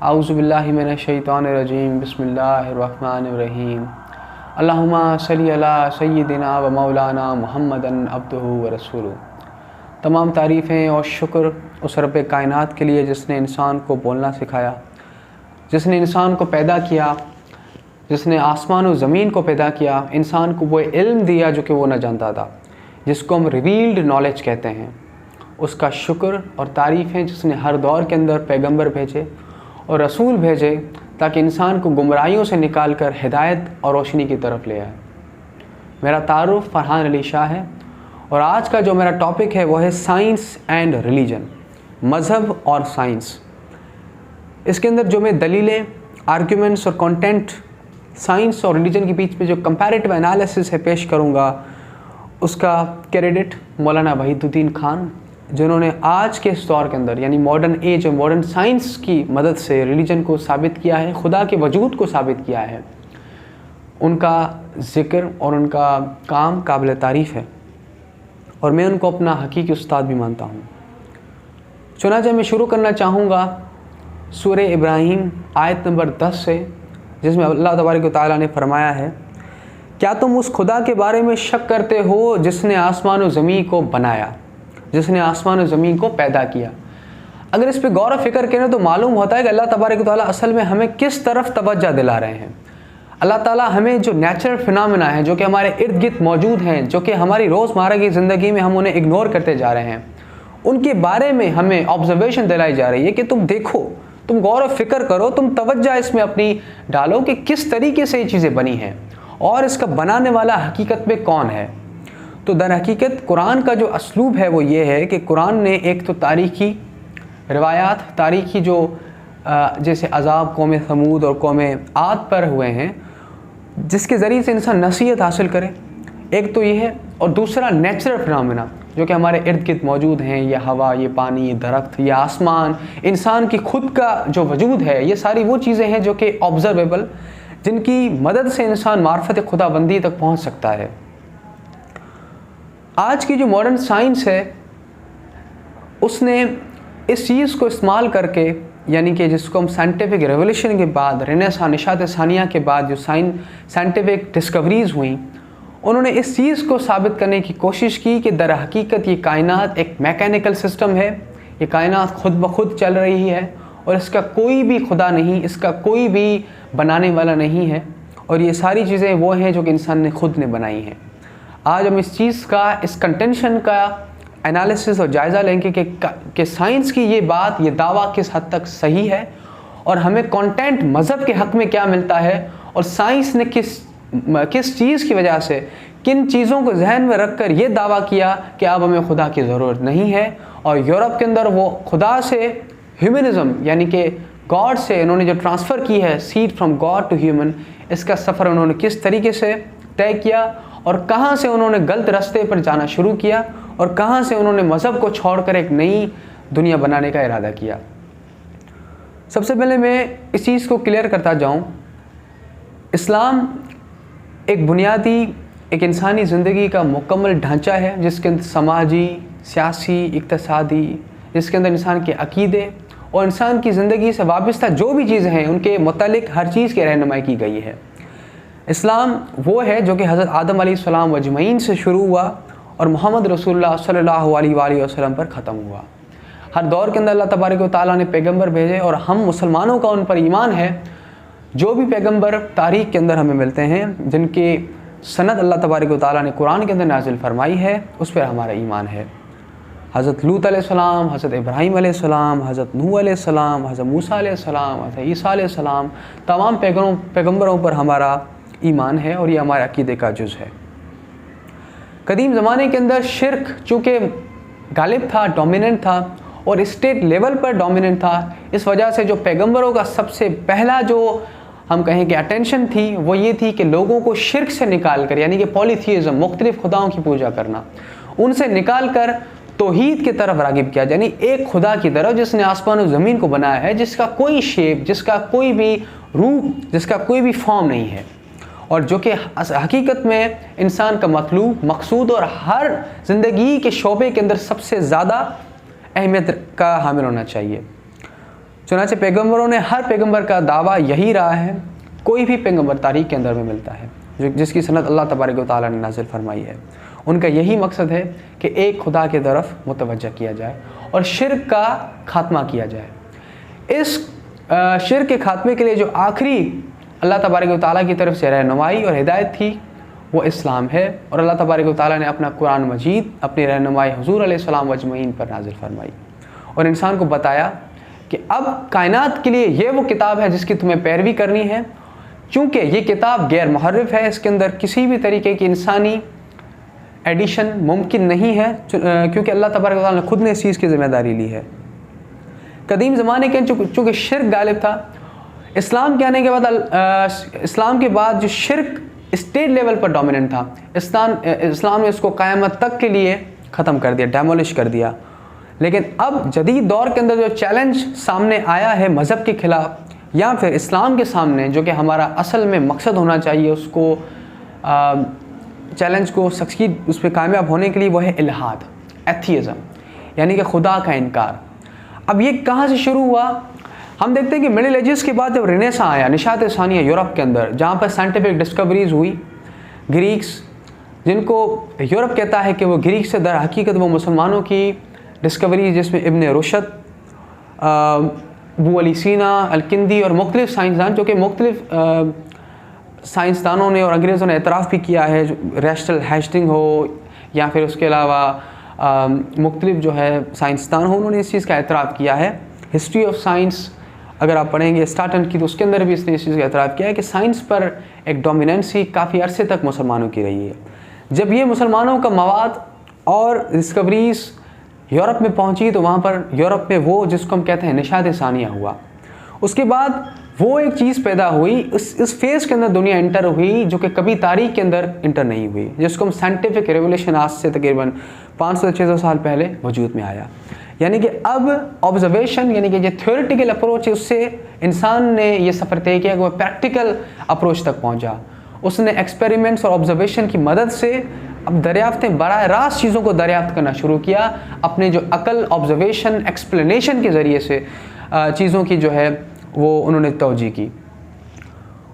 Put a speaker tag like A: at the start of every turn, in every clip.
A: आऊज़ुबिल्लाहि मिनश्शैतानिर्रजीम बिस्मिल्लाहिर्रहमानिर्रहीम अल्लाहुम्मा सल्ली अला सय्यिदिना व मौलाना मुहम्मदन अब्दुहु व रसूलुहु। तमाम तारीफ़ें और शुक्र उस रब्बे कायनात के लिए जिसने इंसान को बोलना सिखाया, जिसने इंसान को पैदा किया, जिसने आसमान और ज़मीन को पैदा किया, इंसान को वो इल्म दिया जो कि वो न जानता था, जिसको हम रिवील्ड नॉलेज कहते हैं। उसका शुक्र और तारीफ़ें जिसने हर दौर के अंदर पैगंबर भेजे और रसूल भेजे ताकि इंसान को गुमराहियों से निकाल कर हिदायत और रोशनी की तरफ ले आए। मेरा तारुफ़ फ़रहान अली शाह है और आज का जो मेरा टॉपिक है वो है साइंस एंड रिलीजन, मज़हब और साइंस। इसके अंदर जो मैं दलीलें, आर्ग्यूमेंट्स और कंटेंट साइंस और रिलीजन के बीच में जो कंपैरेटिव एनालिसिस है पेश करूँगा, उसका क्रेडिट मौलाना वहीदुद्दीन खान, जिन्होंने आज के इस दौर के अंदर यानी मॉडर्न एज और मॉडर्न साइंस की मदद से रिलीजन को साबित किया है, खुदा के वजूद को साबित किया है। उनका ज़िक्र और उनका काम काबिल तारीफ़ है और मैं उनको अपना हकीकी उस्ताद भी मानता हूँ। चुनांचे मैं शुरू करना चाहूँगा सूरह इब्राहीम आयत नंबर 10 से, जिसमें अल्लाह तबारक व तआला ने फरमाया है, क्या तुम उस खुदा के बारे में शक करते हो जिसने आसमान और ज़मीन को बनाया, जिसने आसमान और ज़मीन को पैदा किया। अगर इस पर गौर फ़िक्र करें तो मालूम होता है कि अल्लाह तबारक व तआला असल में हमें किस तरफ तवज्जो दिला रहे हैं। अल्लाह ताला हमें जो नेचुरल फिनोमेना है जो कि हमारे इर्द गिर्द मौजूद हैं, जो कि हमारी रोज़मर्रा की ज़िंदगी में हम उन्हें इग्नोर करते जा रहे हैं, उनके बारे में हमें ऑब्जर्वेशन दिलाई जा रही है कि तुम देखो, तुम गौर फ़िक्र करो, तुम तवज्जो इसमें अपनी डालो कि किस तरीके से ये चीज़ें बनी हैं और इसका बनाने वाला हकीकत में कौन है। तो दर हकीकत कुरान का जो असलूब है वो ये है कि कुरान ने एक तो तारीख़ी रिवायात, तारीख़ी जो जैसे अज़ाब कौम समूद और कौम आद पर हुए हैं, जिसके ज़रिए से इंसान नसीहत हासिल करे, एक तो ये है। और दूसरा नेचुरल फिनोमेना जो कि हमारे इर्द गिर्द मौजूद हैं, ये हवा, ये पानी, ये दरख्त, ये आसमान, इंसान की खुद का जो वजूद है, ये सारी वो चीज़ें हैं जो कि ऑब्ज़र्वेबल, जिनकी मदद से इंसान मार्फत खुदाबंदी तक पहुँच सकता है। आज की जो मॉडर्न साइंस है उसने इस चीज़ को इस्तेमाल करके, यानी कि जिसको हम साइंटिफिक रेवोल्यूशन के बाद, रेनेसां, निशात सानिया के बाद जो साइंटिफिक डिस्कवरीज़ हुई, उन्होंने इस चीज़ को साबित करने की कोशिश की कि दर हकीकत ये कायनात एक मैकेनिकल सिस्टम है, ये कायनात खुद ब खुद चल रही है और इसका कोई भी खुदा नहीं, इसका कोई भी बनाने वाला नहीं है और ये सारी चीज़ें वो हैं जो कि इंसान ने खुद ने बनाई हैं। आज हम इस चीज़ का, इस कंटेंशन का एनालिसिस और जायज़ा लेंगे कि साइंस की ये बात, ये दावा किस हद तक सही है और हमें कंटेंट मज़हब के हक़ में क्या मिलता है और साइंस ने किस चीज़ की वजह से, किन चीज़ों को जहन में रख कर ये दावा किया कि अब हमें खुदा की ज़रूरत नहीं है। और यूरोप के अंदर वो खुदा से ह्यूमनिज़म यानी कि गॉड से उन्होंने जो ट्रांसफ़र की है, seed from God to human, इसका सफ़र उन्होंने किस तरीके से तय किया और कहाँ से उन्होंने गलत रास्ते पर जाना शुरू किया और कहाँ से उन्होंने मज़हब को छोड़कर एक नई दुनिया बनाने का इरादा किया। सबसे पहले मैं इस चीज़ को क्लियर करता जाऊँ, इस्लाम एक बुनियादी, एक इंसानी ज़िंदगी का मुकम्मल ढांचा है जिसके अंदर समाजी, सियासी, इक़्तिसादी, जिसके अंदर इंसान के अक़ीदे और इंसान की ज़िंदगी से वाबस्ता जो भी चीज़ें हैं उनके मुतालिक हर चीज़ की रहनुमाई की गई है। इस्लाम वो है जो कि हज़रत आदम अलैहिस्सलाम अजमईन से शुरू हुआ और मोहम्मद रसूलुल्लाह सल्लल्लाहु अलैहि वसल्लम पर ख़त्म हुआ। हर दौर के अंदर अल्लाह तबारक व तआला ने पैगंबर भेजे और हम मुसलमानों का उन पर ईमान है। जो भी पैगंबर तारीख़ के अंदर हमें मिलते हैं, जिनके सनद अल्लाह तबारक व तआला ने कुरान के अंदर नाजिल फरमाई है, उस पर हमारा ईमान है। हज़रत लूत अलैहिस्सलाम, हज़रत इब्राहीम अलैहिस्सलाम, हज़रत नूह अलैहिस्सलाम, हज़रत मूसा अलैहिस्सलाम, हज़रत ईसा अलैहिस्सलाम, तमाम पैगंबरों पर हमारा ईमान है और ये हमारे अक़ीदे का जुज़ है। कदीम ज़माने के अंदर शिर्क चूँकि गालिब था, डोमिनेंट था और स्टेट लेवल पर डोमिनेंट था, इस वजह से जो पैगंबरों का सबसे पहला जो हम कहें कि अटेंशन थी वो ये थी कि लोगों को शिर्क से निकाल कर, यानी कि पॉलीथीइज़म, मुख्तलिफ़ खुदाओं की पूजा करना, उनसे निकाल कर तौहीद की तरफ रागिब किया, यानी एक खुदा की तरफ जिसने आसमान और ज़मीन को बनाया है, जिसका कोई शेप, जिसका कोई भी रूप, जिसका कोई भी फॉर्म नहीं है और जो कि हकीकत में इंसान का मतलूब, मकसूद और हर ज़िंदगी के शोबे के अंदर सबसे ज़्यादा अहमियत का हामिल होना चाहिए। चुनांचे पैगंबरों ने, हर पैगंबर का दावा यही रहा है, कोई भी पैगंबर तारीख के अंदर में मिलता है जिसकी सनद अल्लाह तबारक व तआला ने नाज़िल फरमाई है, उनका यही मकसद है कि एक खुदा की तरफ मुतवज्जह किया जाए और शिर्क का खात्मा किया जाए। इस शिर्क के खात्मे के लिए जो आखिरी अल्लाह तबारक व तआला की तरफ से रहनुमाई और हिदायत थी वो इस्लाम है, और अल्लाह तबारक व तआला ने अपना कुरान मजीद अपनी रहनुमाई हुज़ूर अलैहिस्सलाम व अजमईन पर नाजिल फरमाई और इंसान को बताया कि अब कायनात के लिए ये वो किताब है जिसकी तुम्हें पैरवी करनी है। चूँकि ये किताब गैर मुहर्रिफ है, इसके अंदर किसी भी तरीके की इंसानी एडिशन मुमकिन नहीं है, क्योंकि अल्लाह तबारक व तआला ने खुद ने इस चीज़ की ज़िम्मेदारी ली है। कदीम ज़माने के चूँकि शिर्क गालिब था, इस्लाम के आने के बाद इस्लाम के बाद जो शिर्क स्टेट लेवल पर डोमिनेंट था, इस्लाम ने इसको क़यामत तक के लिए ख़त्म कर दिया, डेमोलिश कर दिया। लेकिन अब जदीद दौर के अंदर जो चैलेंज सामने आया है मज़हब के ख़िलाफ़ या फिर इस्लाम के सामने, जो कि हमारा असल में मकसद होना चाहिए उसको चैलेंज को सक्सीड उस पर कामयाब होने के लिए, वो है इल्हाद, एथियज़म, यानी कि खुदा का इनकार। अब ये कहाँ से शुरू हुआ? हम देखते हैं कि मिडिल एजेस के बाद जब रेनेसां आया, निशात सानिया यूरोप के अंदर, जहाँ पर साइंटिफिक डिस्कवरीज़ हुई, ग्रीक्स, जिनको यूरोप कहता है कि वो ग्रीक से दर हकीकत वो मुसलमानों की डिस्कवरी, जिसमें इब्न रुशद, अबू अली सीना, अल-किंदी और मुख्तलिफ साइंसदान, जो कि मुख्तलिफ साइंसदानों ने और अंग्रेज़ों ने एतराफ़ भी किया है, रैशनल हैस्टिंग हो या फिर उसके अलावा मुख्तलिफ जो है साइंसदान हो, उन्होंने इस चीज़ का एतराफ़ किया है। हिस्ट्री ऑफ साइंस अगर आप पढ़ेंगे स्टार्टन की, तो उसके अंदर भी इसने इस चीज़ का एतराफ़ किया है कि साइंस पर एक डोमिनेंसी काफ़ी अरसे तक मुसलमानों की रही है। जब ये मुसलमानों का मवाद और डिस्कवरीज़ यूरोप में पहुंची, तो वहाँ पर यूरोप में वो जिसको हम कहते हैं निशात सानिया हुआ। उसके बाद वो एक चीज़ पैदा हुई, इस फेज़ के अंदर दुनिया इंटर हुई जो कि कभी तारीख के अंदर इंटर नहीं हुई, जिसको हम साइंटिफिक रेवोल्यूशन आज से तकरीबन 500-600 साल पहले वजूद में आया। यानी कि अब ऑब्जर्वेशन, यानी कि जो थ्योरेटिकल अप्रोच है, उससे इंसान ने ये सफ़र तय किया कि वह प्रैक्टिकल अप्रोच तक पहुँचा। उसने एक्सपेरिमेंट्स और ऑब्जर्वेशन की मदद से अब दरियाफ्तें बराह रास्त चीज़ों को दरियाफ्त करना शुरू किया, अपने जो अकल, ऑब्जर्वेशन, एक्सप्लेनेशन के ज़रिए से चीज़ों की जो है वो उन्होंने तवज्जी की।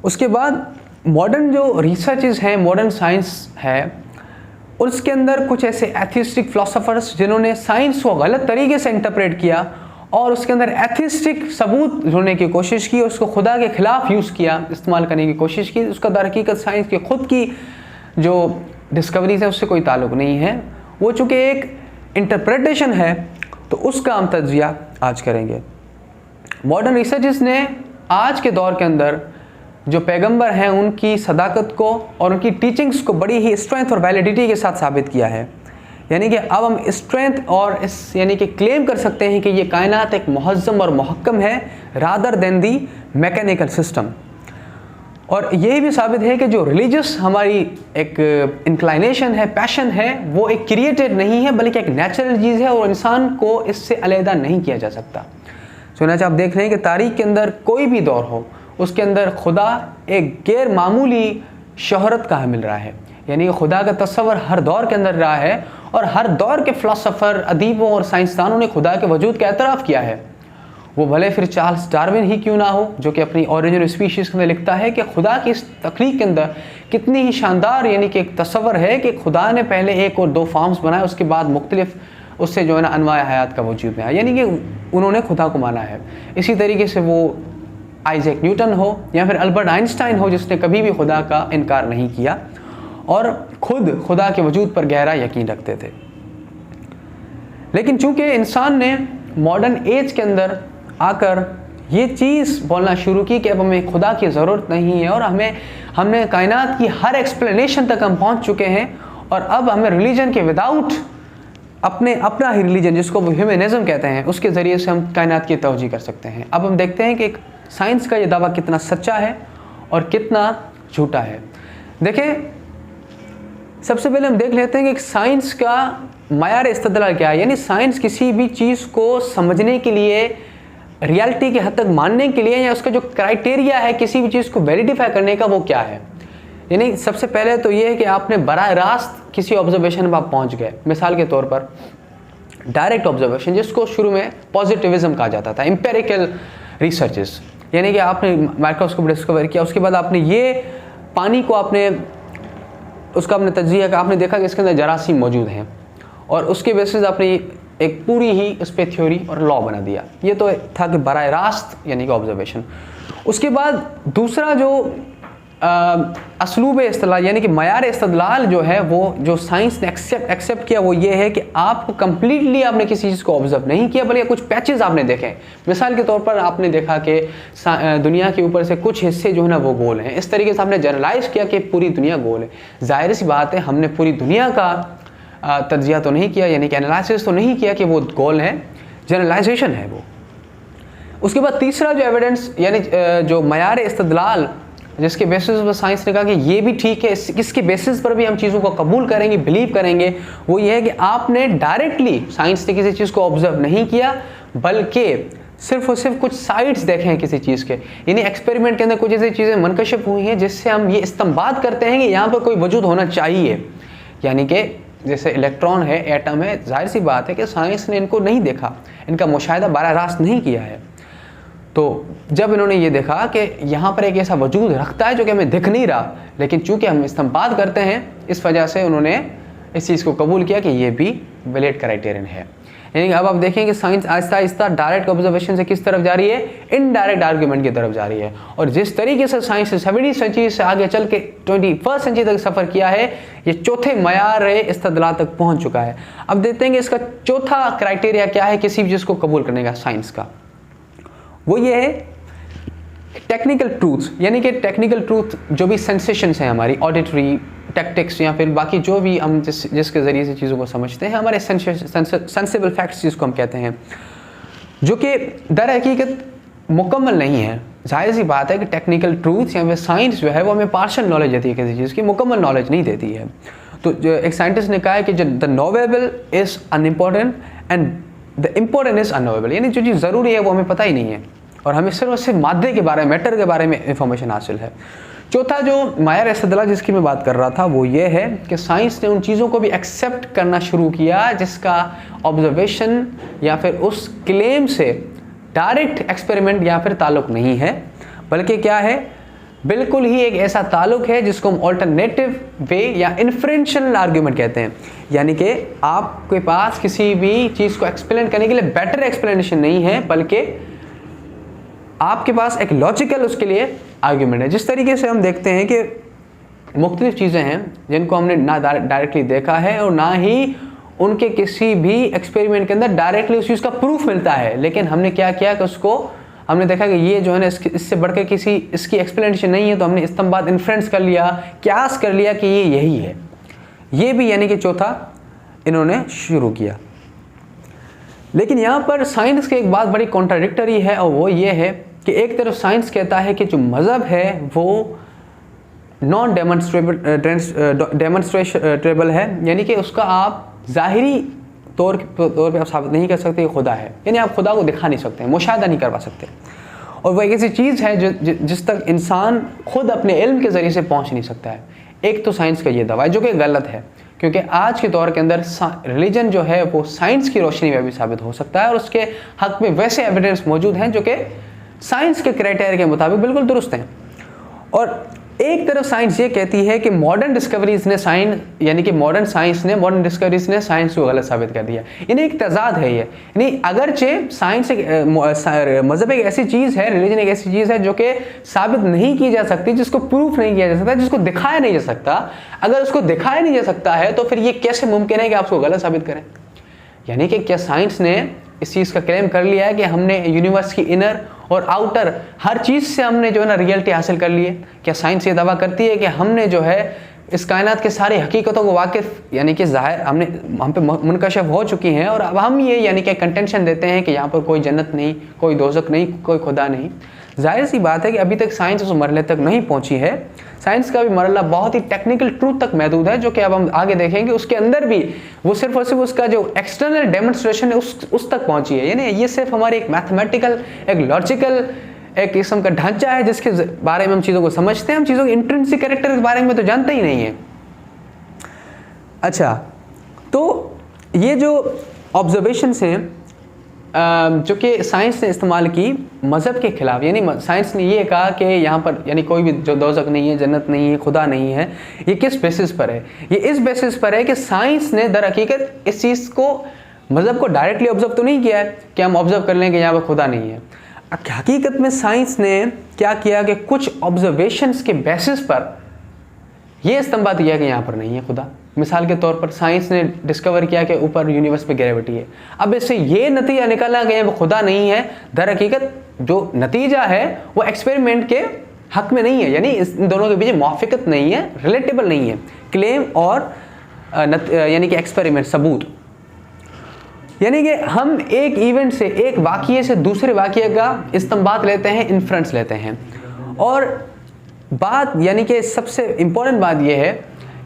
A: उसके बाद मॉडर्न जो रिसर्चेस हैं, मॉडर्न साइंस है, उसके अंदर कुछ ऐसे एथिस्टिक फ़िलासफ़र्स जिन्होंने साइंस को गलत तरीके से इंटरप्रेट किया और उसके अंदर एथिस्टिक सबूत ढूंढने की कोशिश की, उसको खुदा के ख़िलाफ़ यूज़ किया, इस्तेमाल करने की कोशिश की। उसका दर हकीकत साइंस की ख़ुद की जो डिस्कवरीज है उससे कोई ताल्लुक़ नहीं है, वो चूँकि एक इंटरप्रिटेशन है, तो उसका हम तज्ज़िया आज करेंगे। मॉडर्न रिसर्चेस ने आज के दौर के अंदर जो पैगंबर हैं उनकी सदाकत को और उनकी टीचिंग्स को बड़ी ही स्ट्रेंथ और वैलिडिटी के साथ साबित किया है। यानी कि अब हम स्ट्रेंथ और इस यानी कि क्लेम कर सकते हैं कि ये कायनात एक मुहज़्ज़म और मुहक्कम है, रादर देन दी मैकेनिकल सिस्टम। और यही भी साबित है कि जो रिलीजियस हमारी एक इंक्लाइनेशन है, पैशन है, वो एक क्रिएटेड नहीं है बल्कि एक नेचुरल चीज़ है और इंसान को इससे अलहदा नहीं किया जा सकता। चुनांचे आप देख रहे हैं कि तारीख़ के अंदर कोई भी दौर हो, उसके अंदर खुदा एक गैर मामूली शोहरत का मिल रहा है। यानी कि खुदा का तस्वर हर दौर के अंदर रहा है और हर दौर के फ़िलासफ़र, अदीबों और साइंसदानों ने खुदा के वजूद का एतराफ़ किया है। वो भले फिर चार्ल्स डार्विन ही क्यों ना हो, जो कि अपनी ओरिजिन स्पीशीज़ में लिखता है कि खुदा की इस तख्लीक के अंदर कितनी ही शानदार यानी कि एक तस्वर है कि खुदा ने पहले 1 और 2 फॉर्म्स बनाए, उसके बाद मुख्तलिफ उससे जो है ना अनवाए हयात का वजूद में आया, यानी कि उन्होंने खुदा को माना है। इसी तरीके से वो आइजैक न्यूटन हो या फिर अल्बर्ट आइंस्टाइन हो, जिसने कभी भी खुदा का इनकार नहीं किया और ख़ुद खुदा के वजूद पर गहरा यकीन रखते थे। लेकिन चूँकि इंसान ने मॉडर्न एज के अंदर आकर ये चीज़ बोलना शुरू की कि अब हमें खुदा की ज़रूरत नहीं है और हमने कायनात की हर एक्सप्लेनेशन तक हम पहुँच चुके हैं और अब हमें रिलीजन के विदाउट अपना ही रिलीजन, जिसको वो ह्यूमनिज़म कहते हैं, उसके ज़रिए से हम कायनात की तवज्जी कर सकते हैं। अब हम देखते हैं कि एक साइंस का ये दावा कितना सच्चा है और कितना झूठा है। देखें, सबसे पहले हम देख लेते हैं कि साइंस का मयार इस्तदलाल क्या है। यानी साइंस किसी भी चीज़ को समझने के लिए, रियलिटी के हद तक मानने के लिए, या उसका जो क्राइटेरिया है किसी भी चीज़ को वेरीफाई करने का, वो क्या है। यानी सबसे पहले तो ये है कि आपने बराह रास्त किसी ऑब्जर्वेशन पर आप पहुँच गए। मिसाल के तौर पर डायरेक्ट ऑब्जर्वेशन, जिसको शुरू में पॉजिटिविज्म कहा जाता था, एम्पेरिकल रिसर्चेस, यानी कि आपने माइक्रोस्कोप डिस्कवर किया, उसके बाद आपने ये पानी को उसका आपने तज्जिया का, आपने देखा कि इसके अंदर जरासीम मौजूद हैं, और उसके बेसिस आपने एक पूरी ही इस पर थ्योरी और लॉ बना दिया। ये तो था कि बराह रास्त यानी कि ऑब्जर्वेशन। उसके बाद दूसरा जो असलूब इस्तदलाल यानी कि मयार इस्तदलाल जो है, वो जो साइंस ने एक्सेप्ट किया वो ये है कि आपको कंप्लीटली आपने किसी चीज़ को ऑब्जर्व नहीं किया, बल्कि कुछ पैचेस आपने देखे। मिसाल के तौर पर आपने देखा कि दुनिया के ऊपर से कुछ हिस्से जो है ना वो गोल हैं, इस तरीके से आपने जनरलाइज किया कि पूरी दुनिया गोल है। जाहिर सी बात है, हमने पूरी दुनिया का तज्जिया तो नहीं किया, यानी कि एनालिसिस तो नहीं किया कि वो गोल है, जनरलाइजेशन है वो। उसके बाद तीसरा जो एविडेंस यानी जो मयार इस्तदलाल जिसके बेसिस पर साइंस ने कहा कि ये भी ठीक है, इसके बेसिस पर भी हम चीज़ों को कबूल करेंगे, बिलीव करेंगे, वो ये है कि आपने डायरेक्टली साइंस ने किसी चीज़ को ऑब्जर्व नहीं किया, बल्कि सिर्फ और सिर्फ कुछ साइड्स देखे हैं किसी चीज़ के, यानी एक्सपेरिमेंट के अंदर कुछ ऐसी चीज़ें मनकशिफ हुई हैं जिससे हम ये इस्तेमाल करते हैं कि यहाँ पर कोई वजूद होना चाहिए। यानी कि जैसे इलेक्ट्रॉन है, एटम है, जाहिर सी बात है कि साइंस ने इनको नहीं देखा, इनका मुशाहिदा बराह रास्त नहीं किया है। तो जब इन्होंने ये देखा कि यहाँ पर एक ऐसा वजूद रखता है जो कि हमें दिख नहीं रहा, लेकिन चूंकि हम इस्तेमाल करते हैं, इस वजह से उन्होंने इस चीज़ को कबूल किया कि ये भी वैलिड क्राइटेरियन है। यानी कि अब आप देखें कि science Aahista Aahista direct observation से किस तरफ जा रही है, इनडायरेक्ट आर्गूमेंट की तरफ जा रही है। और जिस तरीके से साइंस ने 70वीं सेंचुरी से आगे चल के 21st सेंचुरी तक सफ़र किया है, ये चौथे मयार इस्तदलाल तक पहुँच चुका है। अब देखते हैं कि इसका चौथा क्राइटेरिया क्या है किसी भी चीज़ को कबूल करने का साइंस का, वो ये है टेक्निकल ट्रूथ्स। यानी कि टेक्निकल ट्रूथ जो भी सेंसेशंस हैं हमारी, ऑडिटरी, टैक्टिक्स या फिर बाकी जो भी हम जिसके ज़रिए से चीज़ों को समझते हैं, हमारे सेंसिबल फैक्ट्स जिसको हम कहते हैं, जो कि दर हकीकत मुकम्मल नहीं है। जाहिर सी बात है कि टेक्निकल ट्रूथ्स या फिर साइंस जो है वो हमें पार्शियल नॉलेज देती है किसी चीज़ की, मुकम्मल नॉलेज नहीं देती है। तो जो एक साइंटिस्ट ने कहा है कि the knowable is unimportant and the important is unknowable, यानी जो चीज़ ज़रूरी है वो हमें पता ही नहीं है, और हमें सिर्फ और सिर्फ मादे के बारे में, मैटर के बारे में इंफॉर्मेशन हासिल है। चौथा जो मयार इस्तदलाल जिसकी मैं बात कर रहा था वो ये है कि साइंस ने उन चीज़ों को भी एक्सेप्ट करना शुरू किया जिसका ऑब्जर्वेशन या फिर उस क्लेम से डायरेक्ट एक्सपेरिमेंट या फिर ताल्लुक़ नहीं है, बल्कि क्या है, बिल्कुल ही एक ऐसा ताल्लुक़ है जिसको हम ऑल्टरनेटिव वे या इन्फ्रेंशियल आर्ग्यूमेंट कहते हैं। यानी कि आपके पास किसी भी चीज़ को एक्सप्लेन करने के लिए बेटर एक्सप्लेनेशन नहीं है, बल्कि आपके पास एक लॉजिकल उसके लिए आर्ग्यूमेंट है। जिस तरीके से हम देखते हैं कि मुख्तलिफ चीज़ें हैं जिनको हमने ना डायरेक्टली देखा है और ना ही उनके किसी भी एक्सपेरिमेंट के अंदर डायरेक्टली उस चीज़ का प्रूफ मिलता है, लेकिन हमने क्या किया कि उसको हमने देखा कि ये जो है ना इससे बढ़कर किसी इसकी एक्सप्लेनेशन नहीं है, तो हमने इस्तेमाल इन्फ्रेंस कर लिया, क्यास कर लिया कि ये यही है। ये भी यानी कि चौथा इन्होंने शुरू किया। लेकिन यहाँ पर साइंस की एक बात बड़ी कॉन्ट्राडिक्टरी है, और वो ये है कि एक तरफ साइंस कहता है कि जो मज़हब है वो नॉन डेमोन्स्ट्रेबल है, यानी कि उसका आप ज़ाहिरी तौर पे आप साबित नहीं कर सकते कि खुदा है, यानी आप खुदा को दिखा नहीं सकते, मुशाहिदा नहीं करवा सकते। और वह एक ऐसी चीज़ है जिस तक इंसान खुद अपने इल्म के ज़रिए से पहुँच नहीं सकता है। एक तो साइंस का ये दावा है जो कि गलत है, क्योंकि आज के दौर के अंदर रिलीजन जो है वो साइंस की रोशनी में भी साबित हो सकता है, और उसके हक़ में वैसे एविडेंस मौजूद हैं जो कि साइंस के क्राइटेरिया के मुताबिक बिल्कुल दुरुस्त हैं। और एक तरफ साइंस ये कहती है कि मॉडर्न डिस्कवरीज ने यानी कि मॉडर्न डिस्कवरीज ने साइंस को गलत साबित कर दिया, यानी एक तजाद है ये। यानी अगरचे साइंस मज़हब एक ऐसी चीज़ है, रिलीजन एक ऐसी चीज़ है जो कि साबित नहीं की जा सकती, जिसको प्रूफ नहीं किया जा सकता, जिसको दिखाया नहीं जा सकता। अगर उसको दिखाया नहीं जा सकता है तो फिर ये कैसे मुमकिन है कि आप उसको गलत साबित करें? यानी कि क्या साइंस ने इस चीज़ का क्लेम कर लिया है कि हमने यूनिवर्स की इनर और आउटर हर चीज़ से हमने जो है ना रियलिटी हासिल कर ली है? क्या साइंस ये दावा करती है कि हमने जो है इस कायनात के सारी हकीकतों को वाकिफ़, यानी कि ज़ाहिर हम पे मुनकशफ हो चुकी हैं, और अब हम ये यानी कि कंटेंशन देते हैं कि यहाँ पर कोई जन्नत नहीं, कोई दोज़ख नहीं, कोई खुदा नहीं? जाहिर सी बात है कि अभी तक साइंस उस मरहले तक नहीं पहुँची है। साइंस का भी मरहला बहुत ही टेक्निकल ट्रूथ तक महदूद है, जो कि अब हम आगे देखेंगे। उसके अंदर भी वो सिर्फ और सिर्फ उसका जो एक्सटर्नल डेमोन्स्ट्रेशन है उस तक पहुँची है। यानी ये सिर्फ हमारी एक मैथमेटिकल, एक लॉजिकल, एक किस्म का ढांचा है जिसके बारे में हम चीज़ों को समझते हैं। हम चीज़ों के इंट्रिंसिक कैरेक्टर के बारे में तो जानते ही नहीं है। अच्छा, तो ये जो ऑब्जर्वेशंस हैं जो कि साइंस ने इस्तेमाल की मज़हब के ख़िलाफ़, यानी साइंस ने ये कहा कि यहाँ पर यानी कोई भी जो दोज़ख नहीं है, जन्नत नहीं है, खुदा नहीं है। ये किस बेसिस पर है? ये इस बेसिस पर है कि साइंस ने दर हकीकत इस चीज़ को, मज़हब को डायरेक्टली ऑब्जर्व तो नहीं किया है कि हम ऑब्जर्व कर लें कि यहाँ पर खुदा नहीं है। हकीकत में साइंस ने क्या किया कि कुछ ऑब्जर्वेशंस के बेसिस पर ये इस्तेमाल किया कि यहाँ पर नहीं है खुदा। मिसाल के तौर पर साइंस ने डिस्कवर किया कि ऊपर यूनिवर्स में ग्रेविटी है। अब इससे ये नतीजा निकाला गया वो खुदा नहीं है। दर हकीकत जो नतीजा है वो एक्सपेरिमेंट के हक में नहीं है, यानी इन दोनों के बीच मुआफ़िकत नहीं है, रिलेटेबल नहीं है क्लेम और यानी कि एक्सपेरिमेंट, सबूत। यानी कि हम एक इवेंट से, एक वाक़ये से दूसरे वाक़ये का इस्तेमाल लेते हैं, इन्फ्रेंस लेते हैं। और बात यानी कि सबसे इम्पोर्टेंट बात यह है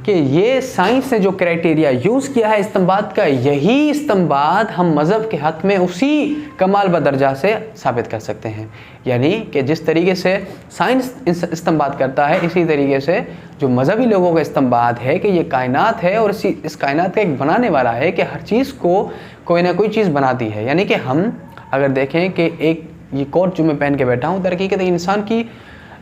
A: कि ये साइंस ने जो क्राइटेरिया यूज़ किया है इस्तेमाल का, यही इस्तेमाल हम मज़हब के हक़ में उसी कमाल बदरजा से साबित कर सकते हैं। यानी कि जिस तरीके से साइंस इस्तेमाल करता है, इसी तरीके से जो मज़हबी लोगों का इस्तेमाल है कि ये कायनात है और इस कायनात का एक बनाने वाला है कि हर चीज़ को कोई ना कोई चीज़ बनाती है। यानी कि हम अगर देखें कि एक ये कोट जो मैं पहन के बैठा हूँ, दरअसल कि इंसान की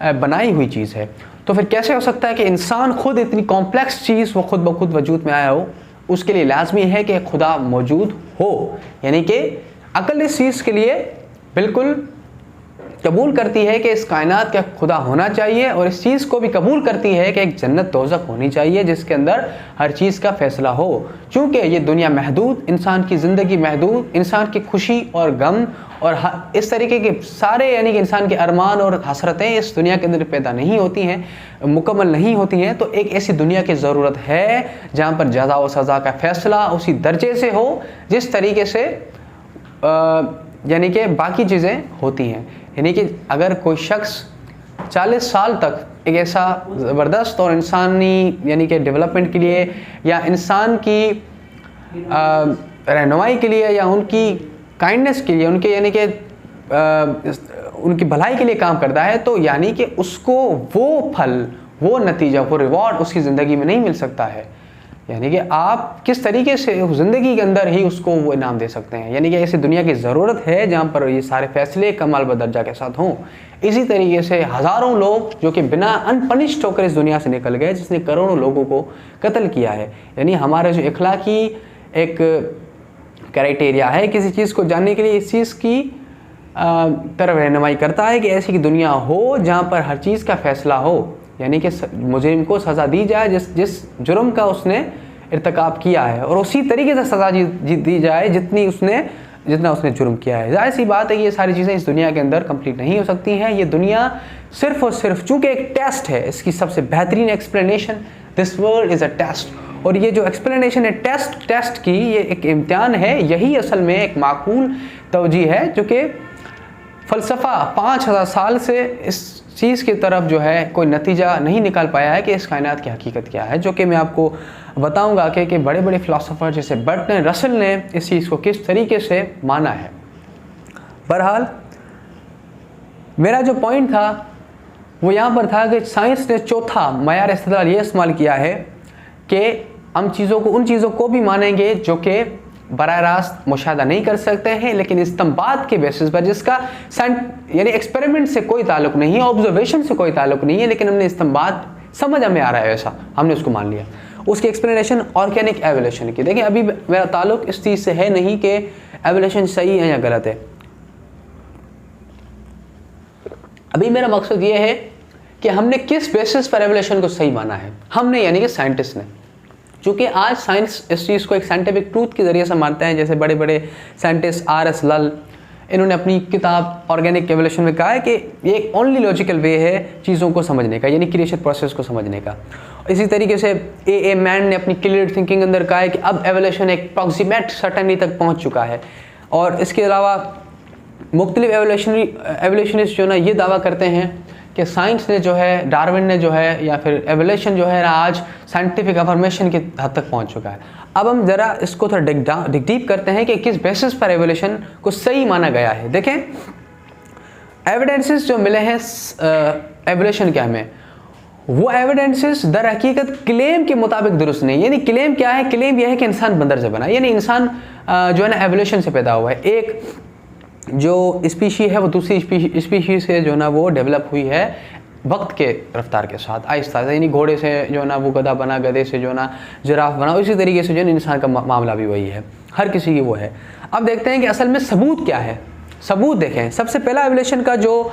A: बनाई हुई चीज़ है, तो फिर कैसे हो सकता है कि इंसान खुद इतनी कॉम्प्लेक्स चीज़ वो खुद ब खुद वजूद में आया हो? उसके लिए लाजमी है कि खुदा मौजूद हो। यानी कि अकल इस चीज़ के लिए बिल्कुल कबूल करती है कि इस कायनात का खुदा होना चाहिए, और इस चीज़ को भी कबूल करती है कि एक जन्नत दोज़ख होनी चाहिए जिसके अंदर हर चीज़ का फ़ैसला हो। चूँकि ये दुनिया महदूद, इंसान की ज़िंदगी महदूद, इंसान की खुशी और गम और इस तरीके के सारे यानी कि इंसान के अरमान और हसरतें इस दुनिया के अंदर पैदा नहीं होती हैं, मुकम्मल नहीं होती हैं। तो एक ऐसी दुनिया की ज़रूरत है जहाँ पर जज़ा और सज़ा का फ़ैसला उसी दर्जे से हो जिस तरीके से यानी कि बाकी चीज़ें होती हैं। यानी कि अगर कोई शख्स 40 साल तक एक ऐसा ज़बरदस्त और इंसानी यानी कि डेवलपमेंट के लिए या इंसान की रहनुमाई के लिए या उनकी काइंडनेस के लिए, उनके यानी कि उनकी भलाई के लिए काम करता है, तो यानी कि उसको वो फल, वो नतीजा, वो रिवॉर्ड उसकी ज़िंदगी में नहीं मिल सकता है। यानी कि आप किस तरीके से ज़िंदगी के अंदर ही उसको वो इनाम दे सकते हैं। यानी कि ऐसी दुनिया की ज़रूरत है जहाँ पर ये सारे फैसले कमाल बदरजा के साथ हों। इसी तरीके से हज़ारों लोग जो कि बिना अनपनिश्ड होकर इस दुनिया से निकल गए, जिसने करोड़ों लोगों को कत्ल किया है। यानी हमारा जो इखलाकी एक क्राइटेरिया है किसी चीज़ को जानने के लिए, इस चीज़ की तरफ रहनुमाई करता है कि ऐसी की दुनिया हो जहाँ पर हर चीज़ का फ़ैसला हो। यानी कि मुजरिम को सज़ा दी जाए जिस जुर्म का उसने इर्तिकाब किया है, और उसी तरीके से सज़ा दी जाए जितना उसने जुर्म किया है। ज़ाहिर सी बात है ये सारी चीज़ें इस दुनिया के अंदर कंप्लीट नहीं हो सकती हैं। ये दुनिया सिर्फ़ और सिर्फ चूँकि एक टेस्ट है, इसकी सबसे बेहतरीन explanation, this world is a test. और ये जो एक्सप्लेनेशन है टेस्ट की, ये एक इम्तिहान है। यही असल में एक माकूल तवजी है जो कि फ़लसफ़ा 5000 साल से इस चीज़ की तरफ जो है कोई नतीजा नहीं निकाल पाया है कि इस कायनात की हकीकत क्या है, जो कि मैं आपको बताऊंगा कि बड़े बड़े फ़िलासफ़र जैसे बर्टन रसल ने इस चीज़ को किस तरीके से माना है। बहरहाल मेरा जो पॉइंट था वो यहाँ पर था कि साइंस ने चौथा मयार इस्तेदलाल ये इस्तेमाल किया है कि हम उन चीज़ों को भी मानेंगे जो कि बराह रास्त मुशाहदा नहीं कर सकते हैं, लेकिन इस्तेमाल के बेसिस पर, जिसका यानी एक्सपेरिमेंट से कोई ताल्लुक़ नहीं है, ऑब्जर्वेशन से कोई ताल्लुक़ नहीं है, लेकिन हमने इस्तेमाल समझ हमें आ रहा है ऐसा, हमने उसको मान लिया। उसकी एक्सप्लेनेशन ऑर्गेनिक एवोल्यूशन की। देखिए अभी मेरा ताल्लुक़ इस चीज़ से है नहीं कि एवोल्यूशन सही है या गलत है। अभी मेरा मकसद ये है कि हमने किस बेसिस पर एवोल्यूशन को सही माना है। हमने यानी कि साइंटिस्ट ने, चूँकि आज साइंस इस चीज़ को एक साइंटिफिक ट्रूथ के ज़रिए से मानते हैं। जैसे बड़े बड़े साइंटिस्ट R.S. लल, इन्होंने अपनी किताब ऑर्गेनिक एवोल्यूशन में कहा है कि ये एक ओनली लॉजिकल वे है चीज़ों को समझने का, यानी क्रिएशन प्रोसेस को समझने का। इसी तरीके से A. मैन ने अपनी क्लियर थिंकिंग अंदर कहा है कि अब एवोल्यूशन एक प्रॉक्सिमेट सर्टेनिटी तक पहुँच चुका है। और इसके अलावा मुख्तलिफ एवोल्यूशनिस्ट जो ना ये दावा करते हैं कि साइंस ने जो है, डार्विन ने जो है, या फिर एवोल्यूशन जो है ना आज साइंटिफिक अफर्मेशन की हद तक पहुंच चुका है। अब हम ज़रा इसको थोड़ा डिग डीप करते हैं कि किस बेसिस पर एवोल्यूशन को सही माना गया है। देखें एविडेंसेस जो मिले हैं एवोल्यूशन के हमें, वो एविडेंसेस दर हकीकत क्लेम के मुताबिक दुरुस्त नहीं। यानी क्लेम क्या है? क्लेम यह है कि इंसान बंदर से बना, यानी इंसान जो है ना एवोल्यूशन से पैदा हुआ है। एक जो स्पीशी है वो दूसरी स्पीशी से जो ना वो डेवलप हुई है वक्त के रफ्तार के साथ आहिस्ता, यानी घोड़े से जो ना वो गधा बना, गधे से जो ना जिराफ बना, उसी तरीके से जो है इंसान का मामला भी वही है, हर किसी की वो है। अब देखते हैं कि असल में सबूत क्या है। सबूत देखें, सबसे पहला एवोल्यूशन का जो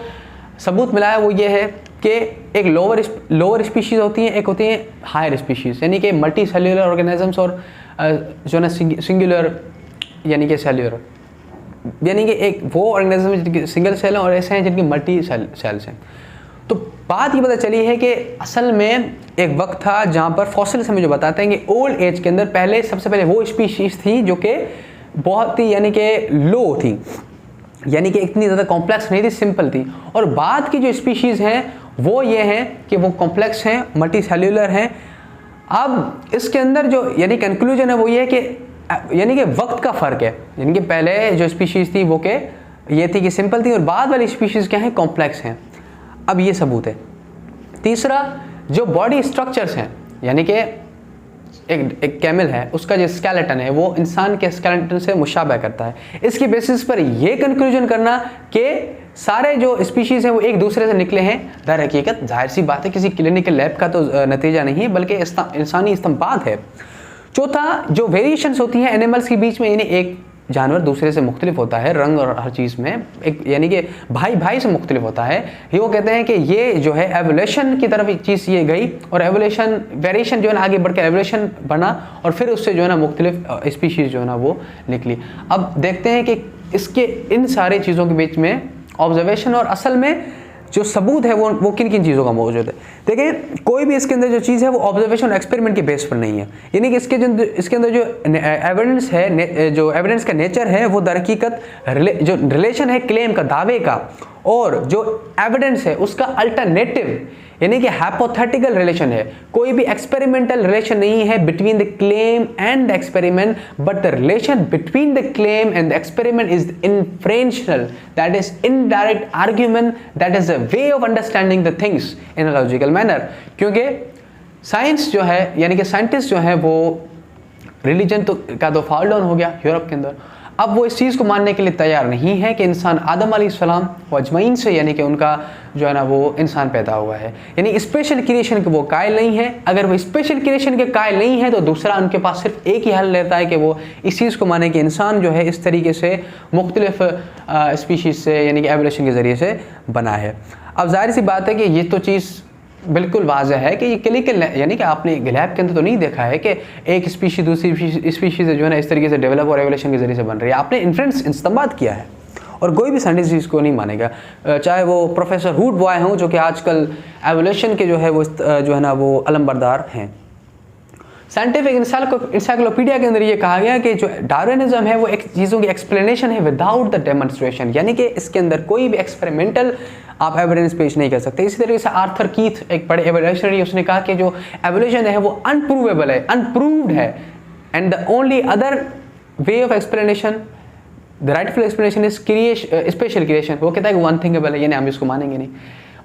A: सबूत मिला है वो ये है कि एक लोअर स्पीशीज़ होती हैं, एक होती हैं हायर स्पीशीज़, यानी कि मल्टी सेल्यूलर ऑर्गेनिजम्स और जो ना सिंगुलर यानी कि सेल्यूलर, यानी कि एक वो ऑर्गेनिज्म जिनकी सिंगल सेल हैं और ऐसे हैं जिनकी मल्टी सेल्स हैं। तो बात ये पता चली है कि असल में एक वक्त था जहाँ पर फॉसिल्स हमें जो बताते हैं कि ओल्ड एज के अंदर पहले सबसे पहले वो स्पीशीज़ थी जो कि बहुत ही यानी कि लो थी, यानी कि इतनी ज़्यादा कॉम्प्लेक्स नहीं थी, सिंपल थी। और बाद की जो स्पीशीज़ हैं वो ये हैं कि वो कॉम्प्लेक्स हैं, मल्टी सेल्यूलर हैं। अब इसके अंदर जो यानी कंक्लूजन है वो ये है कि यानी कि वक्त का फ़र्क है, यानी कि पहले जो स्पीशीज़ थी वो के ये थी कि सिंपल थी और बाद वाली स्पीशीज़ क्या हैं, कॉम्प्लेक्स हैं। अब ये सबूत है। तीसरा, जो बॉडी स्ट्रक्चर्स हैं, यानी कि एक कैमल है उसका जो स्केलेटन है वो इंसान के स्केलेटन से मुशाबह करता है। इसकी बेसिस पर ये कंक्लूजन करना कि सारे जो स्पीशीज़ हैं वो एक दूसरे से निकले हैं, दर हकीकत जाहिर सी बात है किसी क्लिनिकल लैब का तो नतीजा नहीं है बल्कि इंसानी इस्तेंबात है। चौथा, जो वेरिएशंस होती हैं एनिमल्स के बीच में, यानी एक जानवर दूसरे से मुख्तलिफ होता है रंग और हर चीज़ में, एक यानी कि भाई से मुख्तलिफ होता है, ये वो कहते हैं कि ये जो है एवोल्यूशन की तरफ एक चीज़ ये गई और एवोल्यूशन वेरिएशन जो है ना आगे बढ़कर एवोल्यूशन बना और फिर उससे जो है ना मुख्तलिफ स्पीशीज़ जो है ना वो निकली। अब देखते हैं कि इसके इन सारी चीज़ों के बीच में ऑब्जर्वेशन और असल में जो सबूत है वो किन किन चीज़ों का मौजूद है। देखिए, कोई भी इसके अंदर जो चीज़ है वो ऑब्जर्वेशन और एक्सपेरिमेंट के बेस पर नहीं है, यानी कि इसके अंदर जो एविडेंस है, जो एविडेंस का नेचर है वो दर हकीकत जो रिलेशन है क्लेम का, दावे का, और जो एविडेंस है उसका अल्टरनेटिव यानी कि हाइपोथेटिकल रिलेशन है। कोई भी एक्सपेरिमेंटल रिलेशन नहीं है between the claim and the experiment, but the relation between the claim and the experiment is inferential, that is indirect argument, that is a way of understanding the things in a logical manner. क्योंकि science जो है यानी कि scientist जो है वो religion का तो फॉल डाउन हो गया यूरोप के अंदर, अब वो इस चीज़ को मानने के लिए तैयार नहीं है कि इंसान आदम अलैहिस्सलाम व अजमईन से यानी कि उनका जो है ना वो इंसान पैदा हुआ है, यानी स्पेशल क्रिएशन के वो कायल नहीं है। अगर वो स्पेशल क्रिएशन के कायल नहीं है तो दूसरा उनके पास सिर्फ एक ही हल रहता है कि वो इस चीज़ को माने कि इंसान जो है इस तरीके से मुख्तलिफ स्पीशीज़ से यानी कि एवोल्यूशन के ज़रिए से बना है। अब जाहिर सी बात है कि ये तो चीज़ बिल्कुल वाज़ह है कि ये क्लिनिकल यानी कि आपने लैब के अंदर तो नहीं देखा है कि एक स्पीशी दूसरी स्पीशी से जो है ना इस तरीके से डेवलप और एवोल्यूशन के ज़रिए से बन रही है। आपने इन्फ्रेंस इस्तेमाल किया है और कोई भी साइंटिस्ट इसको नहीं मानेगा, चाहे वो प्रोफेसर रूट बॉय हों जो कि आजकल एवोल्यूशन के जो है वो जो है ना वो अलमबरदार हैं। साइंटिफिक इंसाइक्लोपीडिया के अंदर ये कहा गया कि जो डार्विनिज्म है वो एक चीज़ों की एक्सप्लेनेशन है विदाउट द डेमोन्स्ट्रेशन, यानी कि इसके अंदर कोई भी एक्सपेरिमेंटल आप एविडेंस पेश नहीं कर सकते। इसी तरीके से आर्थर कीथ एक बड़े एवोल्यूशनरी, उसने कहा कि जो एवोल्यूशन है वो अनप्रूवेबल है, अनप्रूव्ड है, and the only other way of explanation the rightful explanation is creation, special creation. वो कहता है कि वन थिंगेबल है, यानी हम इसको मानेंगे नहीं।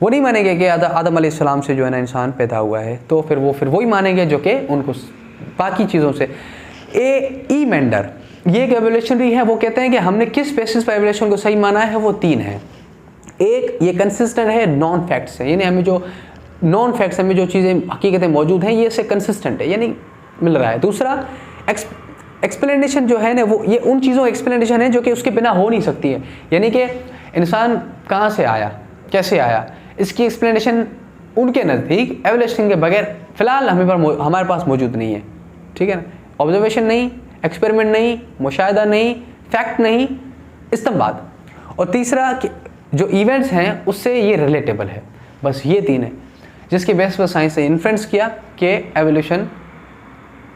A: वो नहीं मानेंगे कि आदम अलैहिस्सलाम से जो है ना इंसान पैदा हुआ है, तो फिर वही मानेंगे जो कि उनको बाकी चीज़ों से। ई मेंडर ये एक एवोल्यूशनरी है, वो कहते हैं कि हमने किस बेसिस पर एवोल्यूशन को सही माना है, वो तीन है। एक, ये कंसिस्टेंट है नॉन फैक्ट्स है, यानी हमें जो नॉन फैक्ट्स हमें जो चीज़ें हकीकतें मौजूद हैं ये से कंसिस्टेंट है, यानी मिल रहा है। दूसरा, एक्सप्लेनेशन जो है ना वो ये उन चीज़ों का एक्सप्लेनेशन है जो कि उसके बिना हो नहीं सकती है, यानी कि इंसान कहाँ से आया, कैसे आया, इसकी एक्सप्लेनेशन उनके नज़दीक एवोल्यूशन के बगैर फ़िलहाल हमारे पास मौजूद नहीं है। ठीक है ना, ऑब्जर्वेशन नहीं, एक्सपेरिमेंट नहीं, मुशाहिदा नहीं, फैक्ट नहीं, इस्तेंबात। और तीसरा जो इवेंट्स हैं उससे ये रिलेटेबल है। बस ये तीन है जिसके बेस पर साइंस ने इन्फ्रेंस किया कि एवोल्यूशन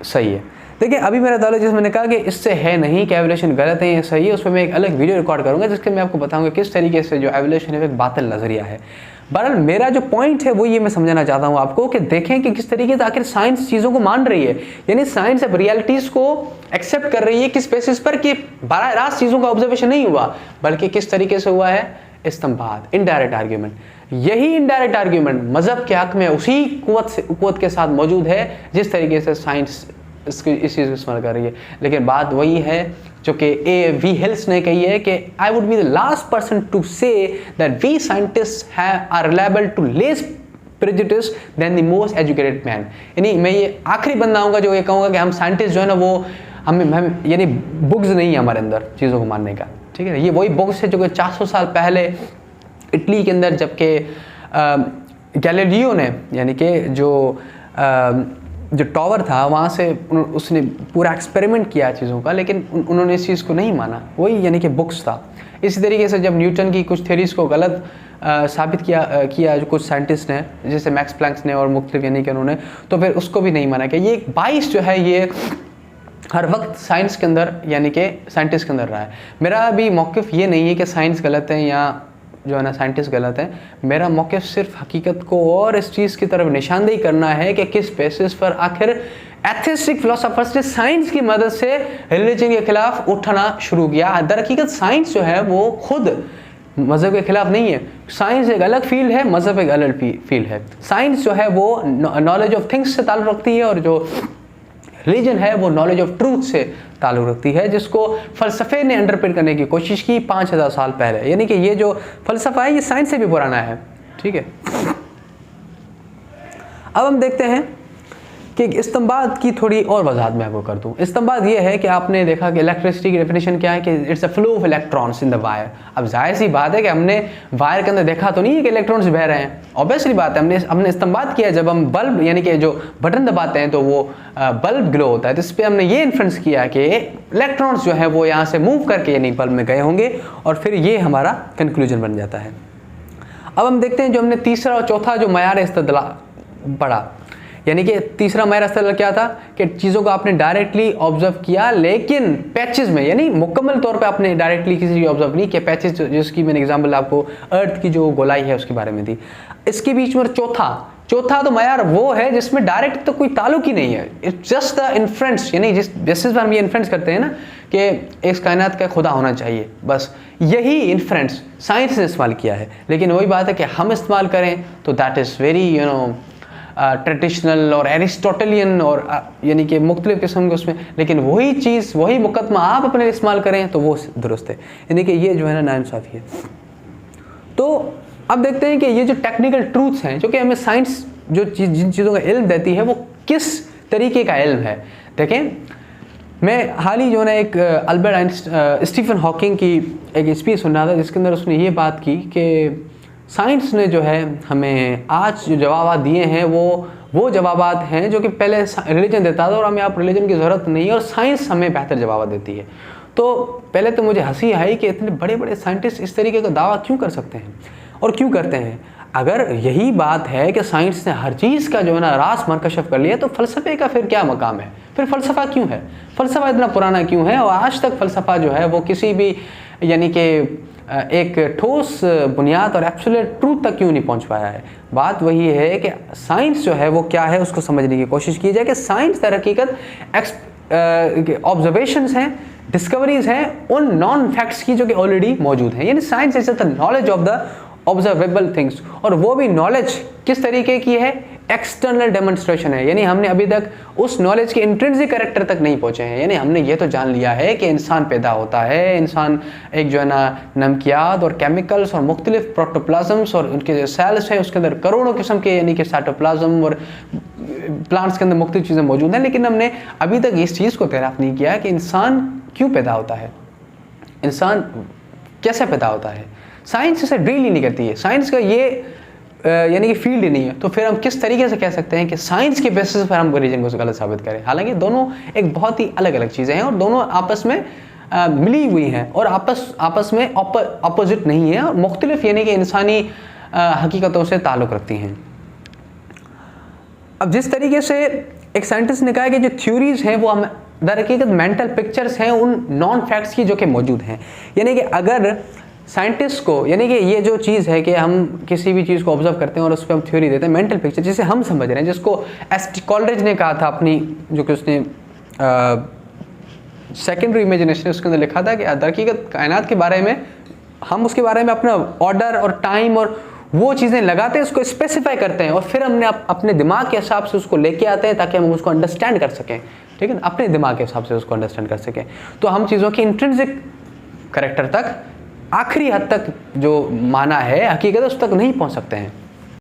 A: सही है। देखिए, अभी मेरा दालो जिस मैंने कहा कि इससे है नहीं कि एवोल्यूशन गलत है या सही है, उस पर मैं एक अलग वीडियो रिकॉर्ड करूंगा जिसके मैं आपको बताऊंगा किस तरीके से जो एवोल्यूशन है एक बातिल नज़रिया है। बहरहाल मेरा जो पॉइंट है वो ये मैं समझाना चाहता हूँ आपको कि देखें कि किस तरीके से आखिर साइंस चीज़ों को मान रही है, यानी साइंस अब रियलिटीज़ को एक्सेप्ट कर रही है किस बेसिस पर कि बराह रास्त चीज़ों का ऑब्जर्वेशन नहीं हुआ, बल्कि किस तरीके से हुआ है, इस्तेंबात, इनडायरेक्ट आर्ग्यूमेंट। यही इनडायरेक्ट आर्ग्यूमेंट मज़हब के हक़ में उसी कुव्वत के साथ मौजूद है जिस तरीके से साइंस इस चीज़ को इस्तेमाल कर रही है। लेकिन बात वही है जो कि A.V. हिल्स ने कही है कि I would be the last person to say that we scientist are reliable to less prejudice than the most educated man. यानी मैं ये आखिरी बंदा हूँगा जो ये कहूँगा कि हम साइंटिस्ट जो है ना वो हम यानी बुग्स नहीं है हमारे अंदर चीज़ों को मानने का, ठीक है। ये वही बुग्स है जो कि 400 साल पहले इटली के अंदर जबकि गैलीलियो ने यानी कि जो टावर था वहाँ से उसने पूरा एक्सपेरिमेंट किया चीज़ों का, लेकिन उन्होंने इस चीज़ को नहीं माना, वही यानी कि बुक्स था। इसी तरीके से जब न्यूटन की कुछ थ्योरीज़ को गलत साबित किया जो कुछ साइंटिस्ट ने, जैसे मैक्स प्लैंक ने और मुख्तलिफ यानी कि उन्होंने, तो फिर उसको भी नहीं माना कि ये 22 जो है ये हर वक्त साइंस के अंदर यानी कि साइंटिस्ट के अंदर रहा है। मेरा भी मौक़िफ़ ये नहीं है कि साइंस गलत है या जो है ना साइंटिस्ट गलत है। मेरा मौक़िफ़ सिर्फ हकीकत को और इस चीज़ की तरफ निशानदेही करना है कि किस बेसिस पर आखिर एथिस्टिक फिलोसोफर्स ने साइंस की मदद से रिलीजन के खिलाफ उठना शुरू किया। दर हकीकत साइंस जो है वो खुद मज़हब के खिलाफ नहीं है। साइंस एक अलग फील्ड है, मज़हब एक अलग फील्ड है। साइंस जो है वो नॉलेज ऑफ थिंग्स से ताल्लुक़ रखती है और जो रिलीजन है वो नॉलेज ऑफ ट्रूथ से ताल्लुक़ रखती है, जिसको फ़लसफ़े ने अंडरपिन करने की कोशिश की 5000 साल पहले। यानी कि ये जो फ़लसफ़ा है ये साइंस से भी पुराना है, ठीक है। अब हम देखते हैं कि इस्तिंबात की थोड़ी और वजाहत मैं आपको कर दूं। इस्तिंबात ये है कि आपने देखा कि इलेक्ट्रिसिटी की डेफिनेशन क्या है कि it's a flow of electrons in the wire. अब जाहिर सी बात है कि हमने वायर के अंदर देखा तो नहीं है कि इलेक्ट्रॉन्स बह रहे हैं, ऑब्वियसली बात है। हमने इस्तिंबात किया जब हम बल्ब यानी कि जो बटन दबाते हैं तो वो बल्ब ग्लो होता है, तो इस पर हमने ये इन्फ्रेंस किया कि इलेक्ट्रॉन्स जो है वो यहाँ से मूव करके यानी बल्ब में गए होंगे और फिर ये हमारा कंक्लूजन बन जाता है। अब हम देखते हैं जो हमने तीसरा और चौथा जो मयार इस्तिदलाल पढ़ा, यानी कि तीसरा मयार इस्तिदलाल क्या था कि चीज़ों को आपने डायरेक्टली ऑब्जर्व किया लेकिन पैचेस में, यानी मुकम्मल तौर पे आपने डायरेक्टली किसी चीज़ ऑब्जर्व नहीं किया। पैचेस जिसकी मैंने एग्जांपल आपको अर्थ की जो गोलाई है उसके बारे में दी। इसके बीच में चौथा तो मयार वो है जिसमें डायरेक्ट तो कोई ताल्लुक ही नहीं है, इट्स जस्ट द इन्फ्रेंस, यानी जिस बेसिस पर हम ये इन्फ्रेंस करते हैं ना कि इस कायनात का खुदा होना चाहिए, बस यही इन्फ्रेंस साइंस ने इस्तेमाल किया है। लेकिन वही बात है कि हम इस्तेमाल करें तो दैट इज़ वेरी ट्रेडिशनल और एरिस्टोटलियन और यानी कि मुख्तलिफ किस्म के उसमें, लेकिन वही चीज़ वही मुकदमा आप अपने इस्तेमाल करें तो वो दुरुस्त है। यानी कि ये जो है ना नाइंसाफ़ी है। तो अब देखते हैं कि ये जो टेक्निकल ट्रूथ्स हैं जो कि हमें साइंस जिन चीज़ों का इल्म देती है वो किस तरीके का इल्म है। देखें, मैं हाल ही जो है ना एक अल्बर्ट स्टीफन हॉकिंग की एक स्पीच सुन रहा था जिसके अंदर उसने ये बात की कि साइंस ने जो है हमें आज जो जवाब दिए हैं वो जवाब हैं जो कि पहले रिलीजन देता था और हमें आप रिलीजन की ज़रूरत नहीं है और साइंस हमें बेहतर जवाब देती है। तो पहले तो मुझे हंसी आई कि इतने बड़े बड़े साइंटिस्ट इस तरीके का दावा क्यों कर सकते हैं और क्यों करते हैं। अगर यही बात है कि साइंस ने हर चीज़ का जो है ना राज मरकशफ कर लिया तो फ़लसफ़े का फिर क्या मकाम है, फिर फ़लसफ़ा क्यों है, फ़लसफ़ा इतना पुराना क्यों है और आज तक फ़लसफ़ा जो है वो किसी भी यानी कि एक ठोस बुनियाद और एब्सोल्यूट ट्रूथ तक क्यों नहीं पहुंच पाया है। बात वही है कि साइंस जो है वो क्या है उसको समझने की कोशिश की जाए कि साइंस दर हकीकत ऑब्जर्वेशंस हैं, डिस्कवरीज हैं उन नॉन फैक्ट्स की जो कि ऑलरेडी मौजूद हैं। यानी science is the knowledge of the observable things, और वो भी नॉलेज किस तरीके की है, एक्सटर्नल डेमोन्स्ट्रेशन है। यानी हमने अभी तक उस नॉलेज के इंट्रिंसिक कैरेक्टर तक नहीं पहुंचे हैं। यानी हमने ये तो जान लिया है कि इंसान पैदा होता है, इंसान एक जो है ना नमकियात और केमिकल्स और मुख्तलिफ प्रोटोप्लाज्म्स और उनके जो सेल्स हैं उसके अंदर करोड़ों किस्म के यानी कि साइटोप्लाज्म और प्लांट्स के अंदर मुख्तलिफ चीज़ें मौजूद हैं, लेकिन हमने अभी तक इस चीज़ को तैराक नहीं किया कि इंसान क्यों पैदा होता है, इंसान कैसे पैदा होता है। साइंस इसे डील ही नहीं करती है, साइंस का ये यानी कि फील्ड ही नहीं है। तो फिर हम किस तरीके से कह सकते हैं कि साइंस के बेसिस पर हम रिलीजन को गलत साबित करें। हालांकि दोनों एक बहुत ही अलग अलग चीज़ें हैं और दोनों आपस में मिली हुई हैं और आपस में अपोजिट नहीं है और मुख्तलिफ यानी कि इंसानी हकीकतों से ताल्लुक़ रखती हैं। अब जिस तरीके से एक साइंटिस्ट ने कहा कि जो थ्योरीज हैं वो हम दर हकीकत मेंटल पिक्चर्स हैं उन नॉन फैक्ट्स की जो कि मौजूद हैं। यानी कि अगर साइंटिस्ट को यानी कि ये जो चीज़ है कि हम किसी भी चीज़ को ऑब्जर्व करते हैं और उस पर हम थ्योरी देते हैं, मेंटल पिक्चर जिसे हम समझ रहे हैं, जिसको एस.टी. कॉलरिज ने कहा था अपनी जो कि उसने सेकेंडरी इमेजिनेशन उसके अंदर लिखा था कि दरहकीकत कायनात के बारे में हम उसके बारे में अपना ऑर्डर और टाइम और वो चीज़ें लगाते हैं, उसको स्पेसिफाई करते हैं और फिर हमने अपने दिमाग के हिसाब से उसको लेके आते हैं ताकि हम उसको अंडरस्टैंड कर सकें। ठीक है ना, अपने दिमाग के हिसाब से उसको अंडरस्टैंड कर सकें। तो हम चीज़ों के इंट्रिंसिक करेक्टर तक, आखिरी हद तक जो माना है हकीकत, उस तक नहीं पहुंच सकते हैं।